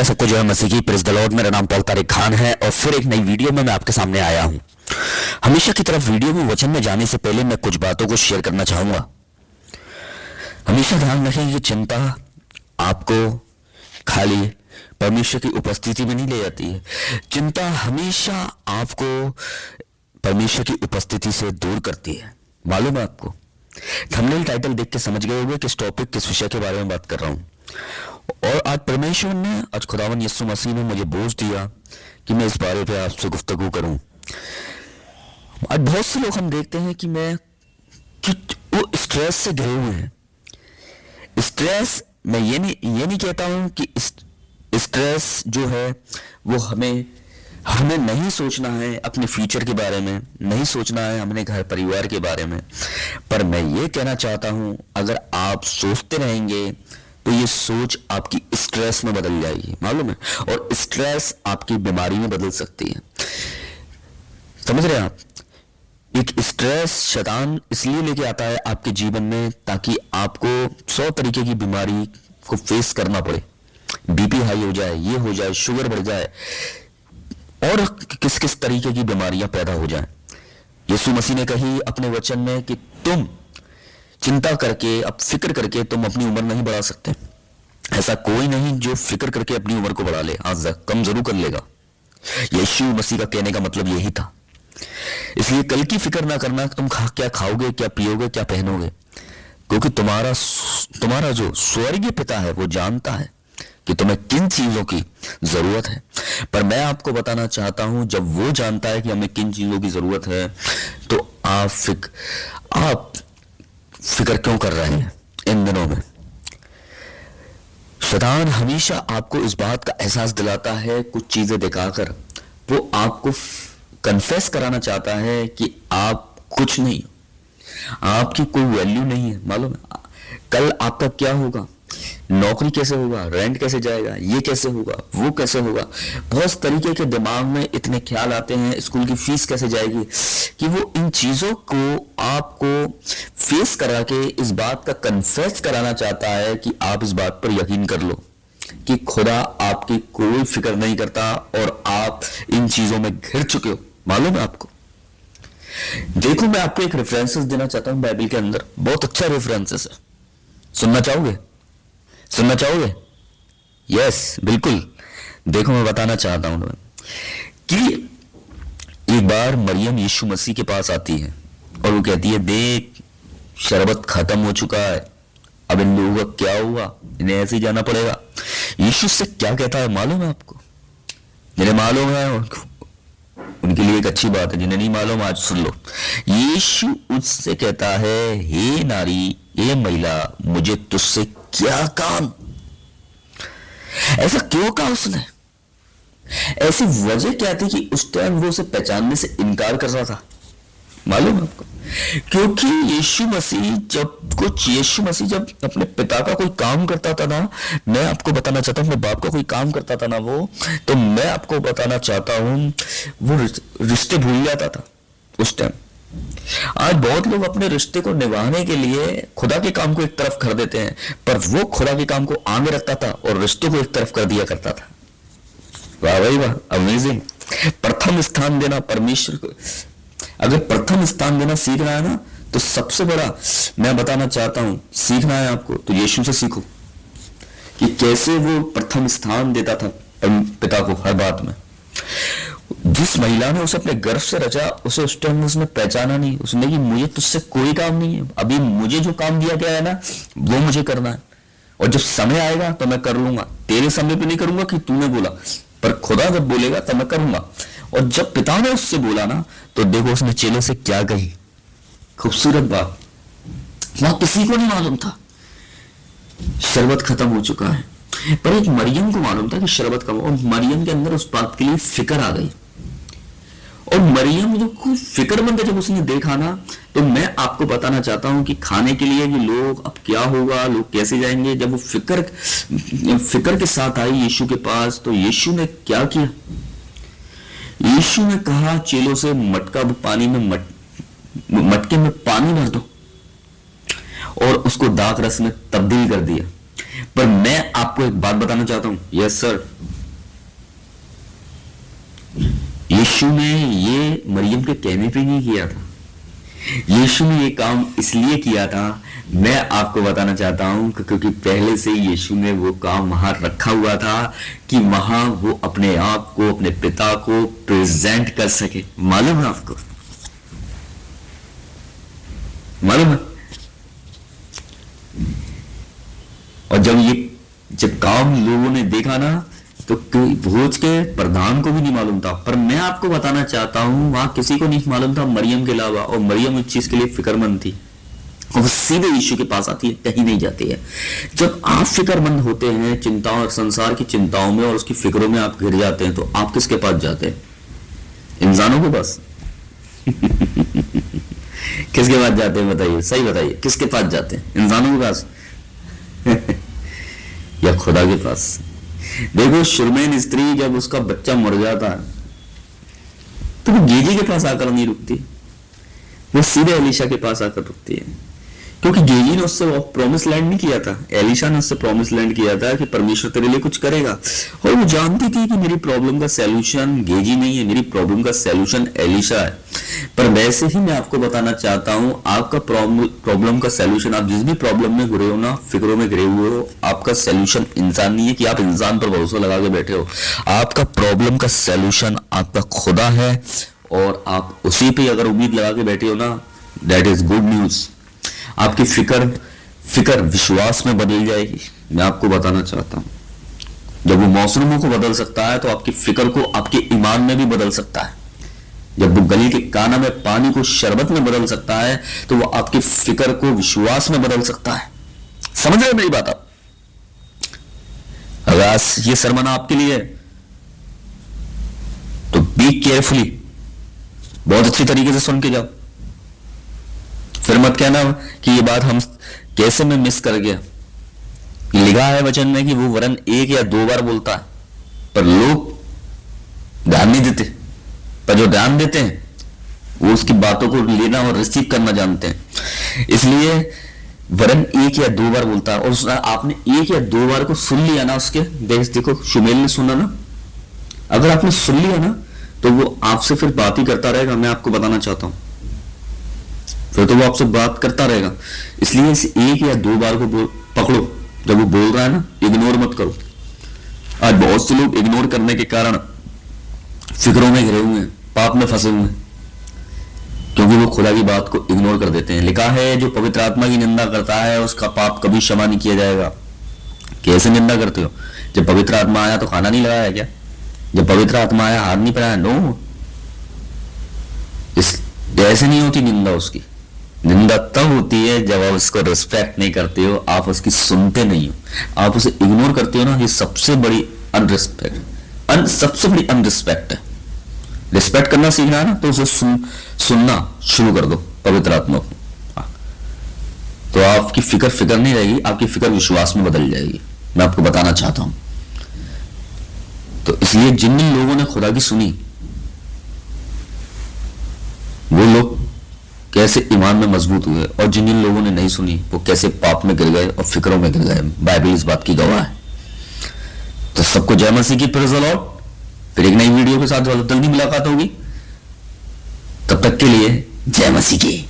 सबको जो है मसीह की प्रेज़ द लॉर्ड। मेरा नाम पॉल तारिक खान है और फिर एक नई वीडियो में मैं आपके सामने आया हूं। हमेशा की तरफ वीडियो में वचन में जाने से पहले मैं कुछ बातों को शेयर करना चाहूंगा। हमेशा ध्यान रखें कि चिंता आपको खाली परमेश्वर की उपस्थिति में नहीं ले जाती है। चिंता हमेशा आपको परमेश्वर की उपस्थिति से दूर करती है। मालूम है आपको? थंबनेल टाइटल देख के समझ गए होंगे किस टॉपिक किस विषय के बारे में बात कर रहा हूं। और आज परमेश्वर ने, आज खुदावन यीशु मसीह ने मुझे बोझ दिया कि मैं इस बारे पे आपसे गुफ्तगू करूं। आज बहुत से लोग हम देखते हैं कि वो स्ट्रेस से घिरे हुए हैं। स्ट्रेस, मैं ये नहीं कहता हूं कि स्ट्रेस जो है वो हमें नहीं सोचना है अपने फ्यूचर के बारे में, नहीं सोचना है हमने घर परिवार के बारे में, पर मैं ये कहना चाहता हूं अगर आप सोचते रहेंगे तो ये सोच आपकी स्ट्रेस में बदल जाएगी। मालूम है? और स्ट्रेस आपकी बीमारी में बदल सकती है। समझ रहे हैं आप? एक स्ट्रेस शैतान इसलिए लेके आता है आपके जीवन में ताकि आपको 100 तरीके की बीमारी को फेस करना पड़े। बीपी हाई हो जाए, ये हो जाए, शुगर बढ़ जाए और किस किस तरीके की बीमारियां पैदा हो जाए। यीशु मसीह ने कही अपने वचन में कि तुम चिंता करके, अब फिक्र करके तुम अपनी उम्र नहीं बढ़ा सकते। ऐसा कोई नहीं जो फिक्र करके अपनी उम्र को बढ़ा ले, आज कम जरूर कर लेगा। यीशु मसीह का कहने का मतलब यही था। इसलिए कल की फिक्र ना करना तुम क्या खाओगे, क्या पियोगे, क्या पहनोगे, क्योंकि तुम्हारा जो स्वर्गीय पिता है वो जानता है कि तुम्हें किन चीजों की जरूरत है। पर मैं आपको बताना चाहता हूं, जब वो जानता है कि हमें किन चीजों की जरूरत है तो आप फिक्र क्यों कर रहे हैं इन दिनों में? शैतान हमेशा आपको इस बात का एहसास दिलाता है, कुछ चीजें दिखाकर वो आपको कन्फेस कराना चाहता है कि आप कुछ नहीं हो, आपकी कोई वैल्यू नहीं है। मालूम है कल आपका क्या होगा, नौकरी कैसे होगा, रेंट कैसे जाएगा, ये कैसे होगा, वो कैसे होगा। बहुत तरीके के दिमाग में इतने ख्याल आते हैं, स्कूल की फीस कैसे जाएगी, कि वो इन चीजों को आपको फेस करा के इस बात का कन्फेस कराना चाहता है कि आप इस बात पर यकीन कर लो कि खुदा आपकी कोई फिक्र नहीं करता और आप इन चीजों में घिर चुके हो। मालूम है आपको? देखो, मैं आपको एक रेफरेंसेस देना चाहता हूं बाइबल के अंदर, बहुत अच्छा रेफरेंसेस है। सुनना चाहोगे? यस, बिल्कुल। देखो, मैं बताना चाहता हूं कि एक बार मरियम यीशु मसीह के पास आती है और वो कहती है, देख शरबत खत्म हो चुका है, अब इन लोगों का क्या हुआ, इन्हें ऐसे ही जाना पड़ेगा। यीशु से क्या कहता है मालूम है आपको? जिन्हें मालूम है उनके लिए एक अच्छी बात है, जिन्हें नहीं मालूम आज सुन लो। यीशु उससे कहता है, हे नारी, हे महिला, मुझे तुझसे क्या काम? ऐसा क्यों कहा उसने? ऐसी वजह क्या थी कि उस टाइम वो उसे पहचानने से इनकार कर रहा था? मालूम है आपको? क्योंकि यीशु मसीह जब अपने पिता का कोई काम करता था ना, मैं आपको बताना चाहता हूं, अपने बाप का कोई काम करता था ना वो, तो मैं आपको बताना चाहता हूं वो रिश्ते भूल जाता था उस टाइम। आज बहुत लोग अपने रिश्ते को निभाने के लिए खुदा के काम को एक तरफ कर देते हैं, पर वो खुदा के काम को आगे रखता था और रिश्तों को एक तरफ कर दिया करता था। वाह भाई वाह, अमेजिंग। प्रथम स्थान देना परमेश्वर को, अगर प्रथम स्थान देना सीखना है ना, तो सबसे बड़ा मैं बताना चाहता हूं, सीखना है आपको तो यीशु से सीखो कि कैसे वो प्रथम स्थान देता था पिता को हर बात में। जिस महिला ने उसे अपने गर्भ से रचा, उसे उस टाइम उसने पहचाना नहीं, उसने कि मुझे तुझसे कोई काम नहीं है, अभी मुझे जो काम दिया गया है ना वो मुझे करना है, और जब समय आएगा तो मैं कर लूंगा। तेरे समय पे नहीं करूंगा कि तूने बोला, पर खुदा जब बोलेगा तब मैं करूंगा। और जब पिता ने उससे बोला ना, तो देखो उसने चेलों से क्या कही, खूबसूरत बात, वहां किसी को नहीं मालूम था शरबत खत्म हो चुका है, पर एक मरियम को मालूम था कि शरबत कम, और मरियम के अंदर उस बात के लिए फिक्र आ गई। और मरियम जो खूब फिक्रमंद है, जब उसने देखा ना, तो मैं आपको बताना चाहता हूं कि खाने के लिए कि लोग अब क्या होगा, लोग कैसे जाएंगे, जब वो फिक्र के साथ आई यीशु के पास, तो यीशु ने क्या किया? यीशु ने कहा चेलों से, मटके में पानी भर दो, और उसको दाख रस में तब्दील कर दिया। पर मैं आपको एक बात बताना चाहता हूं, यस सर, यीशु ने ये मरियम के कहने पे नहीं किया था, यीशु ने ये काम इसलिए किया था, मैं आपको बताना चाहता हूं, क्योंकि पहले से यीशु ने वो काम वहां रखा हुआ था कि वहां वो अपने आप को, अपने पिता को प्रेजेंट कर सके। मालूम है आपको? मालूम है? और जब काम लोगों ने देखा ना, तो कोई भोज के प्रधान को भी नहीं मालूम था, पर मैं आपको बताना चाहता हूं वहां किसी को नहीं मालूम था मरियम के अलावा, और मरियम उस चीज के लिए फिक्रमंद थी, और वो सीधे यीशु के पास आती है, कहीं नहीं जाती है। जब आप फिक्रमंद होते हैं चिंताओं और संसार की चिंताओं में और उसकी फिक्रों में आप घिर जाते हैं, तो आप किसके पास जाते हैं? इंसानों के पास? किसके पास जाते हैं? बताइए, सही बताइए, किसके पास जाते हैं? इंसानों के पास या खुदा के पास? देखो, शुरमैन स्त्री जब उसका बच्चा मर जाता है तो वो गेजी के पास आकर नहीं रुकती, वो सीधे एलिशा के पास आकर रुकती है, क्योंकि गेजी ने उससे प्रॉमिस लैंड नहीं किया था, एलिशा ने उससे प्रॉमिस लैंड किया था कि परमेश्वर तेरे लिए कुछ करेगा। और वो जानती थी कि मेरी प्रॉब्लम का सैल्यूशन गेजी नहीं है, मेरी प्रॉब्लम का सैल्यूशन एलिशा है। पर वैसे ही मैं आपको बताना चाहता हूं, आपका प्रॉब्लम का सैल्यूशन, आप जिस भी प्रॉब्लम में घिरे हो ना, फिक्रों में घिरे हुए हो, आपका सैल्यूशन इंसान नहीं है कि आप इंसान पर भरोसा लगा के बैठे हो। आपका प्रॉब्लम का सैल्यूशन आपका खुदा है, और आप उसी पे अगर उम्मीद लगा के बैठे हो ना, दैट इज गुड न्यूज। आपकी फिक्र विश्वास में बदल जाएगी। मैं आपको बताना चाहता हूं, जब वो मौसमों को बदल सकता है तो आपकी फिक्र को आपके ईमान में भी बदल सकता है। जब वो गली के काना में पानी को शरबत में बदल सकता है, तो वो आपकी फिक्र को विश्वास में बदल सकता है। समझ रहे मेरी बात आप? अगर ये सरमन आपके लिए है तो बी केयरफुली, बहुत अच्छी तरीके से सुन के जाओ। फिर मत कहना कि ये बात हम कैसे मैं मिस कर गया। लिखा है वचन में कि वो वरन 1 या 2 बार बोलता है, पर लोग ध्यान नहीं देते। पर जो ध्यान देते हैं वो उसकी बातों को लेना और रिसीव करना जानते हैं। इसलिए वरन 1 या 2 बार बोलता है, और आपने 1 या 2 बार को सुन लिया ना उसके, देखो शुमेल ने सुना ना, अगर आपने सुन लिया ना तो वो आपसे फिर बात ही करता रहेगा। मैं आपको बताना चाहता हूं, फिर तो वो आपसे बात करता रहेगा। इसलिए इस 1 या 2 बार को पकड़ो, जब वो बोल रहा है ना, इग्नोर मत करो। आज बहुत से लोग इग्नोर करने के कारण फिक्रों में घिरे हुए हैं, पाप में फंसे हुए हैं, क्योंकि वो खुदा की बात को इग्नोर कर देते हैं। लिखा है जो पवित्र आत्मा की निंदा करता है उसका पाप कभी क्षमा नहीं किया जाएगा। कैसे निंदा करते हो? जब पवित्र आत्मा आया तो खाना नहीं लगाया क्या? जब पवित्र आत्मा आया हाथ नहीं पहनाया? नो, इस ऐसे नहीं होती निंदा। उसकी निंदा तब होती है जब आप उसको रिस्पेक्ट नहीं करते हो, आप उसकी सुनते नहीं हो, आप उसे इग्नोर करते हो ना। ये सबसे बड़ी अनरिस्पेक्ट, सबसे बड़ी अनरिस्पेक्ट है। रिस्पेक्ट करना सीखना है ना, तो उसे सुनना शुरू कर दो, पवित्र आत्मा को। तो आपकी फिक्र नहीं रहेगी, आपकी फिक्र विश्वास में बदल जाएगी। मैं आपको बताना चाहता हूं। तो इसलिए जिन लोगों ने खुदा की सुनी, वो लोग कैसे ईमान में मजबूत हुए, और जिन जिन लोगों ने नहीं सुनी वो कैसे पाप में गिर गए और फिक्रों में गिर गए। बाइबल इस बात की गवाह है। तो सबको जय मसीह की, प्रेज़ द लॉर्ड। फिर एक नई वीडियो के साथ जल्दी मुलाकात होगी। तब तक के लिए जय मसीह की।